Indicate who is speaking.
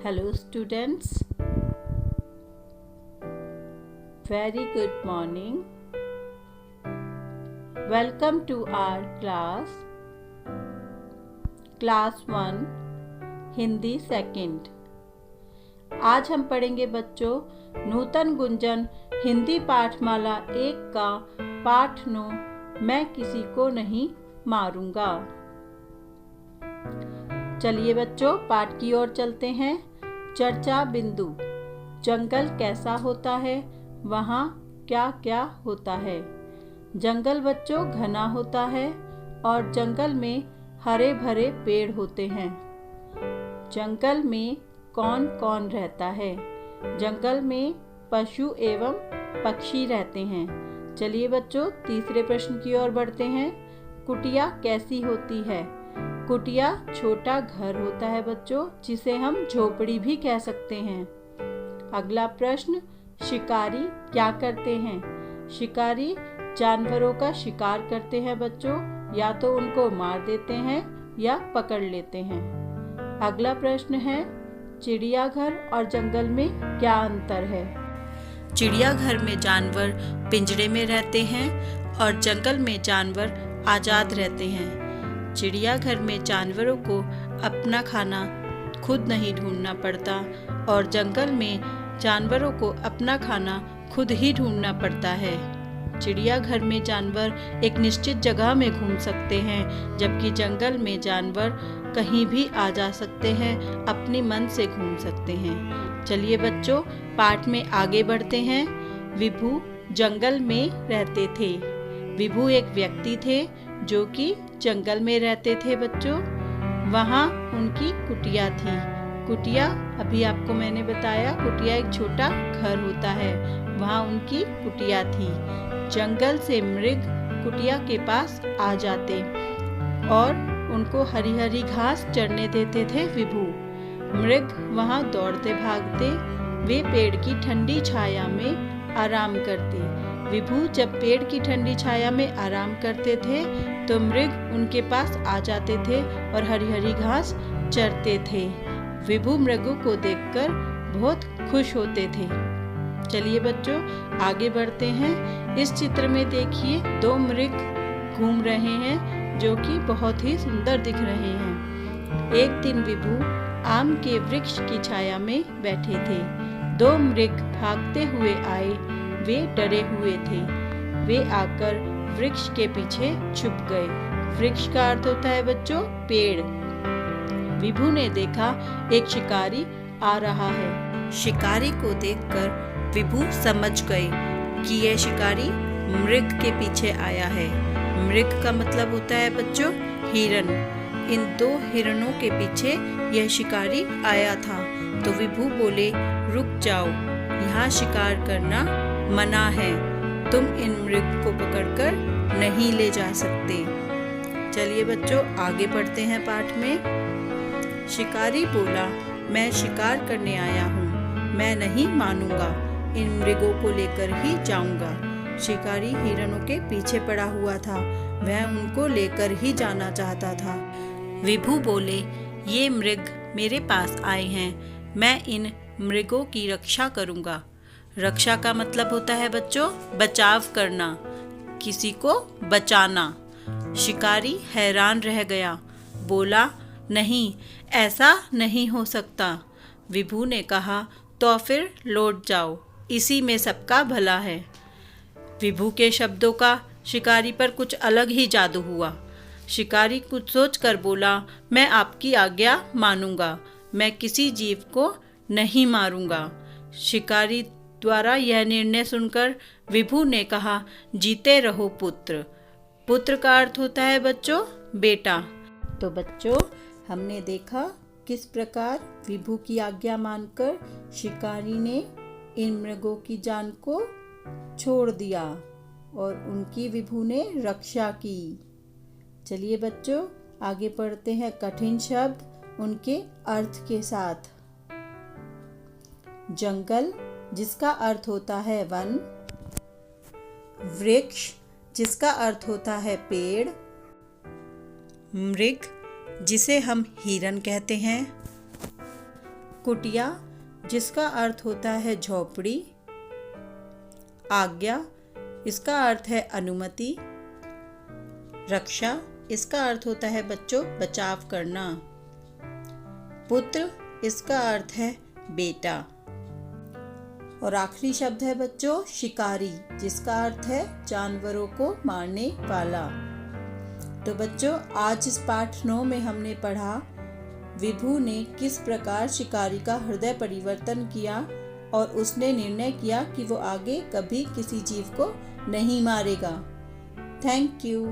Speaker 1: Hello students, very good morning. Welcome to our class 1 Hindi second. आज हम पढ़ेंगे बच्चों नूतन गुंजन हिंदी पाठमाला 1 का पाठ 9 मैं किसी को नहीं मारूंगा। चलिए बच्चों पाठ की ओर चलते हैं। चर्चा बिंदु। जंगल कैसा होता है, वहाँ क्या क्या होता है। जंगल बच्चों घना होता है और जंगल में हरे भरे पेड़ होते हैं। जंगल में कौन कौन रहता है। जंगल में पशु एवं पक्षी रहते हैं। चलिए बच्चों तीसरे प्रश्न की ओर बढ़ते हैं। कुटिया कैसी होती है। कुटिया छोटा घर होता है बच्चों, जिसे हम झोपड़ी भी कह सकते हैं। अगला प्रश्न, शिकारी क्या करते हैं। शिकारी जानवरों का शिकार करते हैं बच्चों, या तो उनको मार देते हैं या पकड़ लेते हैं। अगला प्रश्न है, चिड़ियाघर और जंगल में क्या अंतर है। चिड़ियाघर में जानवर पिंजरे में रहते हैं और जंगल में जानवर आज़ाद रहते हैं। चिड़ियाघर में जानवरों को अपना खाना खुद नहीं ढूंढना पड़ता और जंगल में जानवरों को अपना खाना खुद ही ढूंढना पड़ता है। चिड़ियाघर में जानवर एक निश्चित जगह में घूम सकते हैं, जबकि जंगल में जानवर कहीं भी आ जा सकते हैं, अपनी मन से घूम सकते हैं। चलिए बच्चों पाठ में आगे बढ़ते हैं। विभू जंगल में रहते थे। विभू एक व्यक्ति थे जो कि जंगल में रहते थे बच्चों। वहाँ उनकी कुटिया थी। कुटिया अभी आपको मैंने बताया, कुटिया एक छोटा घर होता है, वहाँ उनकी कुटिया थी। जंगल से मृग कुटिया के पास आ जाते और उनको हरी हरी घास चरने देते थे विभू। मृग वहाँ दौड़ते भागते, वे पेड़ की ठंडी छाया में आराम करते। विभू जब पेड़ की ठंडी छाया में आराम करते थे तो मृग उनके पास आ जाते थे और हरी हरी घास चरते थे। विभू मृगों को देखकर बहुत खुश होते थे। चलिए बच्चों आगे बढ़ते हैं। इस चित्र में देखिए 2 मृग घूम रहे हैं जो कि बहुत ही सुंदर दिख रहे हैं। एक दिन विभू आम के वृक्ष की छाया में बैठे थे। 2 मृग भागते हुए आए। वे डरे हुए थे। वे आकर वृक्ष के पीछे छुप गए। वृक्ष का अर्थ होता है बच्चों पेड़। विभू ने देखा एक शिकारी आ रहा है। शिकारी को देखकर विभू समझ गए कि यह शिकारी मृग के पीछे आया है। मृग का मतलब होता है बच्चों हिरन। इन 2 हिरणों के पीछे यह शिकारी आया था। तो विभू बोले, रुक जाओ, यहाँ शिकार करना मना है, तुम इन मृग को पकड़कर नहीं ले जा सकते। चलिए बच्चों आगे बढ़ते हैं पाठ में। शिकारी बोला, मैं शिकार करने आया हूँ, मैं नहीं मानूंगा, इन मृगों को लेकर ही जाऊंगा। शिकारी हिरणों के पीछे पड़ा हुआ था, वह उनको लेकर ही जाना चाहता था। विभू बोले, ये मृग मेरे पास आए हैं, मैं इन मृगों की रक्षा करूंगा। रक्षा का मतलब होता है बच्चों बचाव करना, किसी को बचाना। शिकारी हैरान रह गया, बोला, नहीं ऐसा नहीं हो सकता। विभू ने कहा, तो फिर लौट जाओ, इसी में सबका भला है। विभू के शब्दों का शिकारी पर कुछ अलग ही जादू हुआ। शिकारी कुछ सोचकर बोला, मैं आपकी आज्ञा मानूंगा, मैं किसी जीव को नहीं मारूंगा। शिकारी द्वारा यह निर्णय सुनकर विभू ने कहा, जीते रहो पुत्र। पुत्र का अर्थ होता है बच्चों बेटा। तो बच्चों हमने देखा किस प्रकार विभू की आज्ञा मानकर शिकारी ने इन मृगों की जान को छोड़ दिया और उनकी विभू ने रक्षा की। चलिए बच्चों आगे पढ़ते हैं कठिन शब्द उनके अर्थ के साथ। जंगल जिसका अर्थ होता है वन। वृक्ष जिसका अर्थ होता है पेड़। मृग जिसे हम हिरन कहते हैं। कुटिया, जिसका अर्थ होता है झोपड़ी। आज्ञा, इसका अर्थ है अनुमति। रक्षा, इसका अर्थ होता है बच्चों बचाव करना। पुत्र, इसका अर्थ है बेटा। और आखिरी शब्द है बच्चों शिकारी, जिसका अर्थ है जानवरों को मारने वाला। तो बच्चों आज इस पाठ 9 में हमने पढ़ा विभु ने किस प्रकार शिकारी का हृदय परिवर्तन किया और उसने निर्णय किया कि वो आगे कभी किसी जीव को नहीं मारेगा। Thank you.